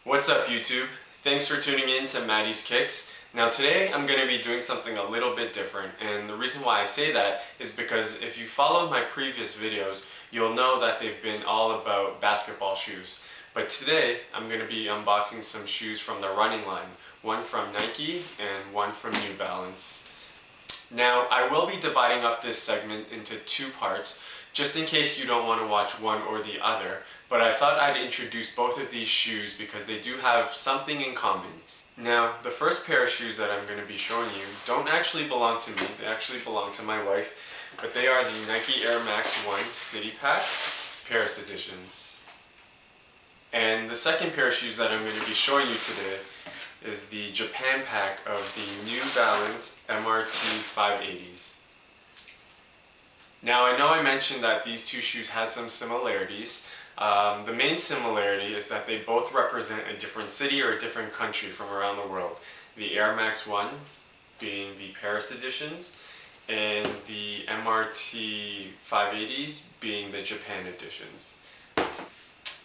What's up YouTube? Thanks for tuning in to Maddie's Kicks. Now today I'm going to be doing something a little bit different, and the reason why I say that is because if you followed my previous videos, you'll know that they've been all about basketball shoes. But today I'm going to be unboxing some shoes from the running line, one from Nike and one from New Balance. Now I will be dividing up this segment into two parts, just in case you don't want to watch one or the other, but I thought I'd introduce both of these shoes because they do have something in common. Now, the first pair of shoes that I'm going to be showing you don't actually belong to me, they actually belong to my wife, but they are the Nike Air Max 1 City Pack Paris Editions. And the second pair of shoes that I'm going to be showing you today is the Japan pack of the New Balance MRT580s. Now I know I mentioned that these two shoes had some similarities. The main similarity is that they both represent a different city or a different country from around the world. The Air Max 1 being the Paris editions and the MRT 580s being the Japan editions.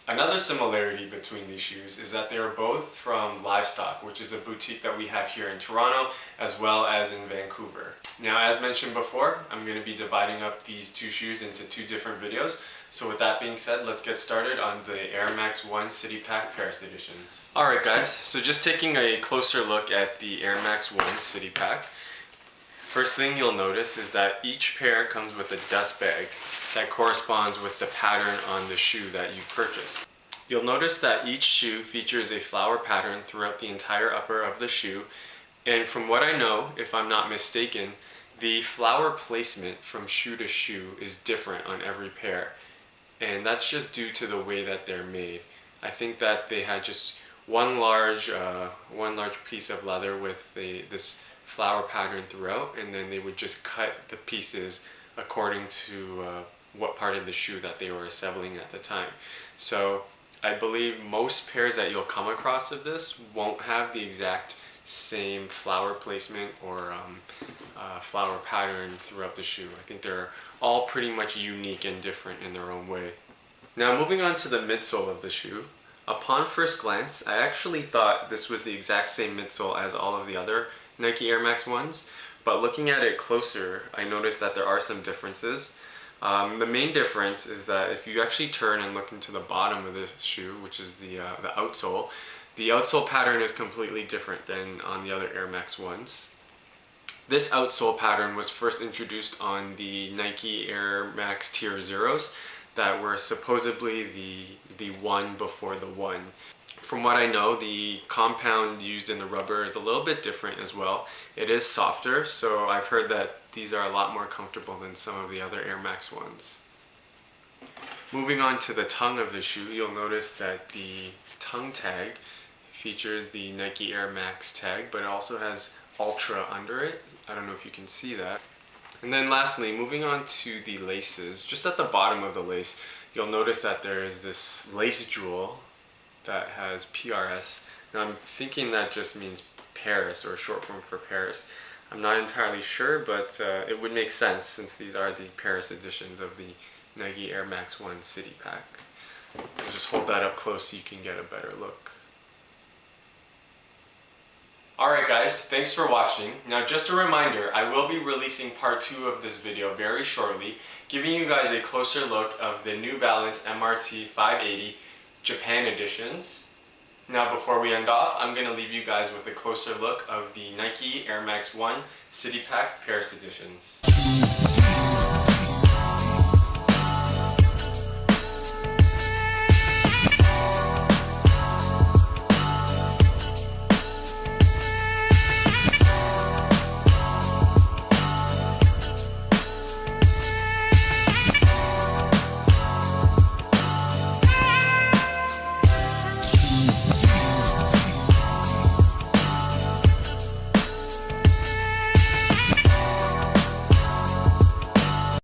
Another similarity between these shoes is that they are both from Livestock, which is a boutique that we have here in Toronto as well as in Vancouver. Now, as mentioned before, I'm going to be dividing up these two shoes into two different videos. So with that being said, let's get started on the Air Max 1 City Pack Paris Editions. Alright guys, so just taking a closer look at the Air Max 1 City Pack. First thing you'll notice is that each pair comes with a dust bag that corresponds with the pattern on the shoe that you purchased. You'll notice that each shoe features a flower pattern throughout the entire upper of the shoe, and from what I know, if I'm not mistaken, the flower placement from shoe to shoe is different on every pair, and that's just due to the way that they're made. I think that they had just one large piece of leather with this flower pattern throughout, and then they would just cut the pieces according to what part of the shoe that they were assembling at the time. So I believe most pairs that you'll come across of this won't have the exact same flower placement or flower pattern throughout the shoe. I think they're all pretty much unique and different in their own way. Now moving on to the midsole of the shoe. Upon first glance, I actually thought this was the exact same midsole as all of the other Nike Air Max 1s, but looking at it closer, I noticed that there are some differences. The main difference is that if you actually turn and look into the bottom of the shoe, which is the outsole pattern is completely different than on the other Air Max 1s. This outsole pattern was first introduced on the Nike Air Max Tier Zeros that were supposedly the one before the one. From what I know, the compound used in the rubber is a little bit different as well. It is softer, so I've heard that these are a lot more comfortable than some of the other Air Max 1s. Moving on to the tongue of the shoe, you'll notice that the tongue tag features the Nike Air Max tag, but it also has Ultra under it. I don't know if you can see that. And then lastly, moving on to the laces, just at the bottom of the lace, you'll notice that there is this lace jewel that has PRS. Now I'm thinking that just means Paris, or short form for Paris. I'm not entirely sure, but it would make sense since these are the Paris editions of the Nike Air Max 1 City Pack. I'll just hold that up close so you can get a better look. Alright guys, thanks for watching. Now just a reminder, I will be releasing part 2 of this video very shortly, giving you guys a closer look of the New Balance MRT580 Japan editions. Now before we end off, I'm going to leave you guys with a closer look of the Nike Air Max 1 City Pack Paris editions.